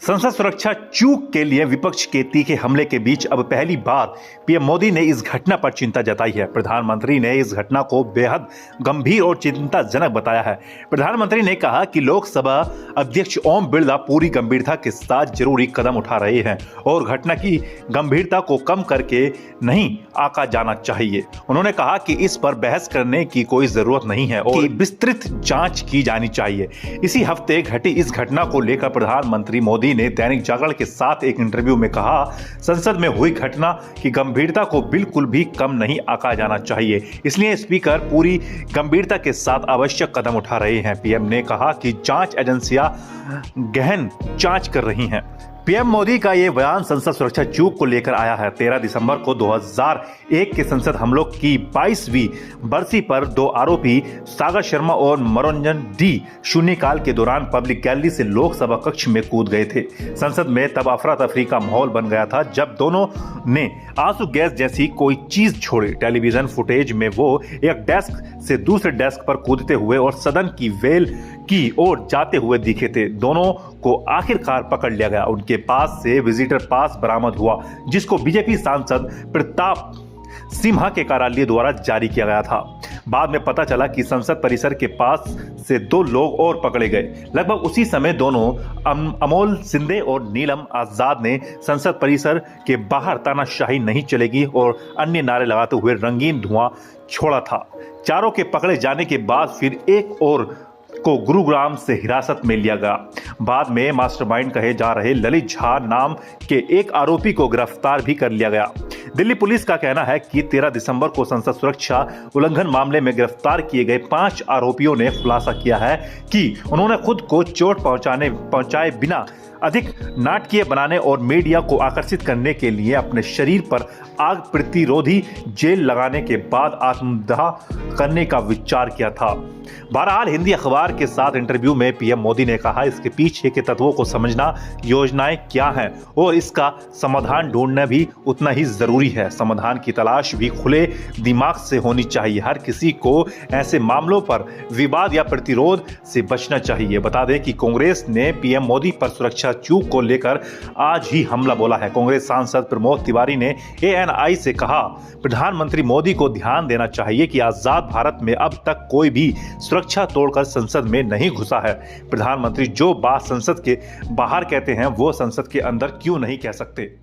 संसद सुरक्षा चूक के लिए विपक्ष के तीखे हमले के बीच अब पहली बार पीएम मोदी ने इस घटना पर चिंता जताई है। प्रधानमंत्री ने इस घटना को बेहद गंभीर और चिंताजनक बताया है। प्रधानमंत्री ने कहा कि लोकसभा अध्यक्ष ओम बिरला पूरी गंभीरता के साथ जरूरी कदम उठा रहे हैं और घटना की गंभीरता को कम करके नहीं आंका जाना चाहिए। उन्होंने कहा कि इस पर बहस करने की कोई जरूरत नहीं है और विस्तृत जांच की जानी चाहिए। इसी हफ्ते घटी इस घटना को लेकर प्रधानमंत्री मोदी ने दैनिक जागरण के साथ एक इंटरव्यू में कहा, संसद में हुई घटना की गंभीरता को बिल्कुल भी कम नहीं आंका जाना चाहिए, इसलिए स्पीकर पूरी गंभीरता के साथ आवश्यक कदम उठा रहे हैं। पीएम ने कहा कि जांच एजेंसियां गहन जांच कर रही हैं। पीएम मोदी का ये बयान संसद सुरक्षा चूक को लेकर आया है। 13 दिसंबर को 2001 के संसद हमलों की 22वीं बरसी पर दो आरोपी सागर शर्मा और मनोरंजन डी शून्यकाल के दौरान पब्लिक गैलरी से लोकसभा कक्ष में कूद गए थे। संसद में तब अफरा तफरी का माहौल बन गया था जब दोनों ने आंसू गैस जैसी कोई चीज छोड़ी। टेलीविजन फुटेज में वो एक डेस्क से दूसरे डेस्क पर कूदते हुए और सदन की वेल की ओर जाते हुए दिखे थे। दोनों को आखिरकार पकड़ लिया गया। उनके पास से विजिटर पास बरामद हुआ, जिसको बीजेपी सांसद प्रताप सिम्हा के कार्यालय द्वारा जारी किया गया था। बाद में पता चला कि संसद परिसर के पास से दो लोग और पकड़े गए। लगभग उसी समय दोनों अमोल सिंधे और नीलम आजाद ने संसद परिसर के बाहर तानाशाही नहीं चलेगी और अन्य नारे लगाते हुए रंगीन धुआं छोड़ा था। चारों के पकड़े जाने के बाद फिर एक और को गुरुग्राम से हिरासत में लिया गया। बाद में मास्टरमाइंड कहे जा रहे ललित झा नाम के एक आरोपी को गिरफ्तार भी कर लिया गया। दिल्ली पुलिस का कहना है कि 13 दिसंबर को संसद सुरक्षा उल्लंघन मामले में गिरफ्तार किए गए 5 आरोपियों ने खुलासा किया है कि उन्होंने खुद को चोट पहुंचाए बिना अधिक नाटकीय बनाने और मीडिया को आकर्षित करने के लिए अपने शरीर पर आग प्रतिरोधी जेल लगाने के बाद आत्मदाह करने का विचार किया था। बहरहाल हिंदी अखबार के साथ इंटरव्यू में पीएम मोदी ने कहा, इसके पीछे के तत्वों को समझना, योजनाएं क्या हैं और इसका समाधान ढूंढना भी उतना ही जरूरी है। समाधान की तलाश भी खुले दिमाग से होनी चाहिए। हर किसी को ऐसे मामलों पर विवाद या प्रतिरोध से बचना चाहिए। बता दें कि कांग्रेस ने पीएम मोदी पर सुरक्षा चूक को लेकर आज ही हमला बोला है। कांग्रेस सांसद प्रमोद तिवारी ने ANI से कहा, प्रधानमंत्री मोदी को ध्यान देना चाहिए कि आजाद भारत में अब तक कोई भी सुरक्षा तोड़कर संसद में नहीं घुसा है। प्रधानमंत्री जो बात संसद के बाहर कहते हैं वो संसद के अंदर क्यों नहीं कह सकते।